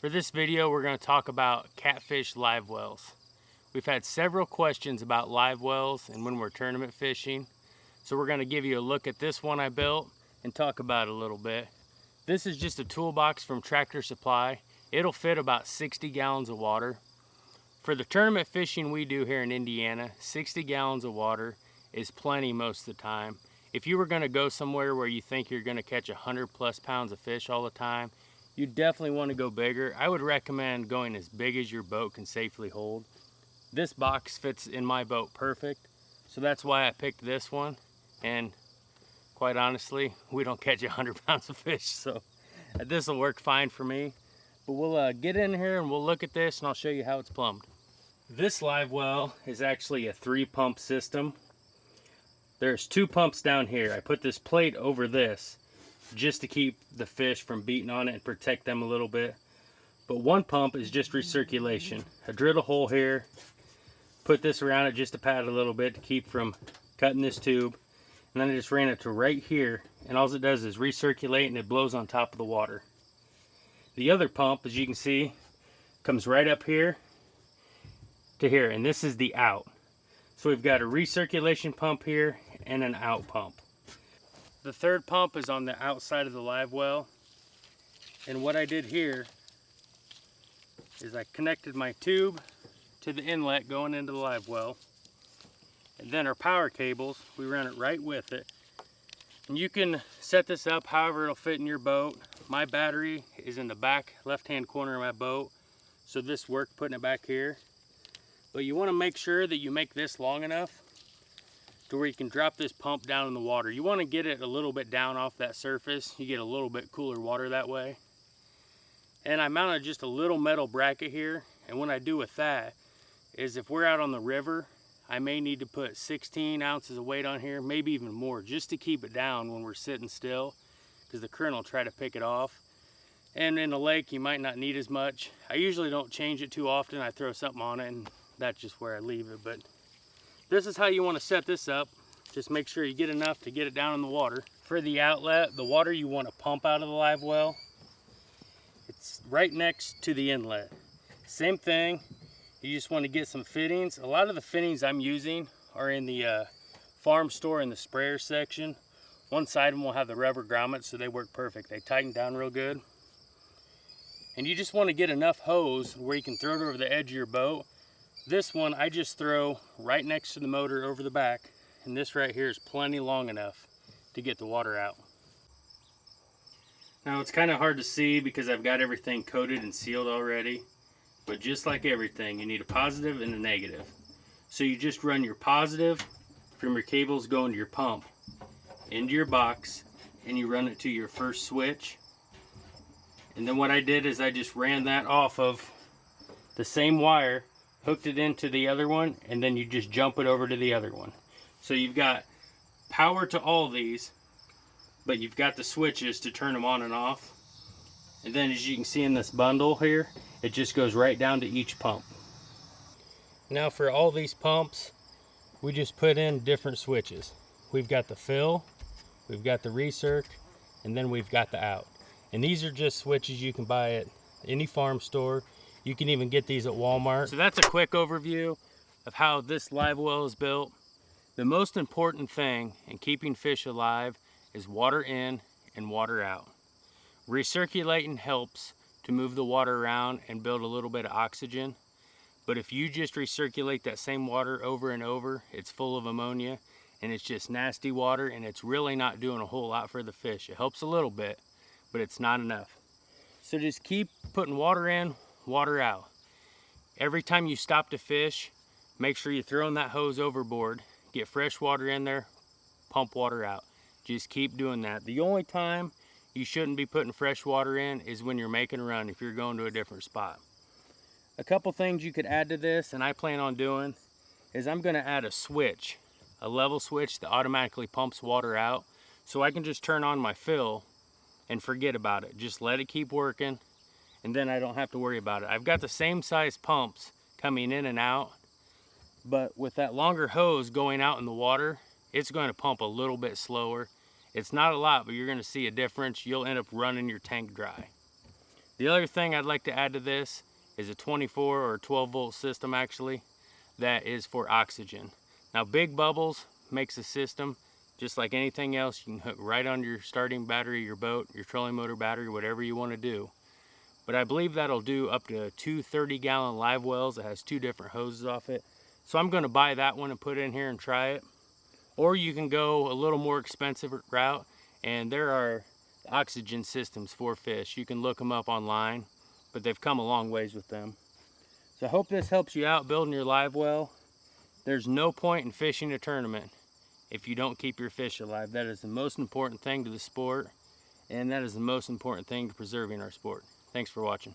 For this video, we're going to talk about catfish live wells. We've had several questions about live wells and when we're tournament fishing. So we're going to give you a look at this one I built and talk about it a little bit. This is just a toolbox from Tractor Supply. It'll fit about 60 gallons of water. For the tournament fishing we do here in Indiana, 60 gallons of water is plenty most of the time. If you were going to go somewhere where you think you're going to catch 100+ pounds of fish all the time, you definitely want to go bigger. I would recommend going as big as your boat can safely hold. This box fits in my boat perfect, so that's why I picked this one. And quite honestly, we don't catch 100 pounds of fish, so this will work fine for me. But we'll get in here and we'll look at this and I'll show you how it's plumbed. This live well is actually a 3-pump system. There's 2 pumps down here. I put this plate over this just to keep the fish from beating on it and protect them a little bit. But 1 pump is just recirculation. I drilled a hole here, put this around it just to pad a little bit to keep from cutting this tube, and then I just ran it to right here, and all it does is recirculate and it blows on top of the water. The other pump, as you can see, comes right up here to here, and this is the out. So we've got a recirculation pump here and an out pump. The 3rd pump is on the outside of the live well, and what I did here is I connected my tube to the inlet going into the live well, and then our power cables, we run it right with it. And you can set this up however it'll fit in your boat. My battery is in the back left hand corner of my boat, so this worked putting it back here. But you want to make sure that you make this long enough to where you can drop this pump down in the water. You want to get it a little bit down off that surface. You get a little bit cooler water that way. And I mounted just a little metal bracket here, and what I do with that is if we're out on the river, I may need to put 16 ounces of weight on here, maybe even more, just to keep it down when we're sitting still, because the current will try to pick it off. And in a lake, you might not need as much. I usually don't change it too often. I throw something on it, and that's just where I leave it. But this is how you want to set this up. Just make sure you get enough to get it down in the water. For the outlet, the water you want to pump out of the live well, it's right next to the inlet. Same thing, you just want to get some fittings. A lot of the fittings I'm using are in the farm store in the sprayer section. One side of them will have the rubber grommets, so they work perfect. They tighten down real good. And you just want to get enough hose where you can throw it over the edge of your boat. This one I just throw right next to the motor over the back, and this right here is plenty long enough to get the water out. Now it's kind of hard to see because I've got everything coated and sealed already, but just like everything, you need a positive and a negative. So you just run your positive from your cables going to your pump into your box, and you run it to your first switch. And then what I did is I just ran that off of the same wire, hooked it into the other one, and then you just jump it over to the other one. So you've got power to all these, but you've got the switches to turn them on and off. And then as you can see in this bundle here, it just goes right down to each pump. Now for all these pumps, we just put in different switches. We've got the fill, we've got the recirc, and then we've got the out. And these are just switches you can buy at any farm store. You can even get these at Walmart. So that's a quick overview of how this live well is built. The most important thing in keeping fish alive is water in and water out. Recirculating helps to move the water around and build a little bit of oxygen. But if you just recirculate that same water over and over, it's full of ammonia and it's just nasty water, and it's really not doing a whole lot for the fish. It helps a little bit, but it's not enough. So just keep putting water in, water out. Every time you stop to fish, make sure you're throwing that hose overboard. Get fresh water in there, pump water out. Just keep doing that. The only time you shouldn't be putting fresh water in is when you're making a run, if you're going to a different spot. A couple things you could add to this, and I plan on doing, is I'm going to add a switch, a level switch that automatically pumps water out, so I can just turn on my fill and forget about it. Just let it keep working, and then I don't have to worry about it. I've got the same size pumps coming in and out, but with that longer hose going out in the water, it's going to pump a little bit slower. It's not a lot, but you're going to see a difference. You'll end up running your tank dry. The other thing I'd like to add to this is a 24 or 12 volt system actually that is for oxygen. Now big bubbles makes a system just like anything else. You can hook right on your starting battery, your boat, your trolling motor battery, whatever you want to do. But I believe that'll do up to 2 30-gallon live wells. It has 2 different hoses off it. So I'm going to buy that one and put it in here and try it. Or you can go a little more expensive route, and there are oxygen systems for fish. You can look them up online, but they've come a long ways with them. So I hope this helps you out building your live well. There's no point in fishing a tournament if you don't keep your fish alive. That is the most important thing to the sport, and that is the most important thing to preserving our sport. Thanks for watching.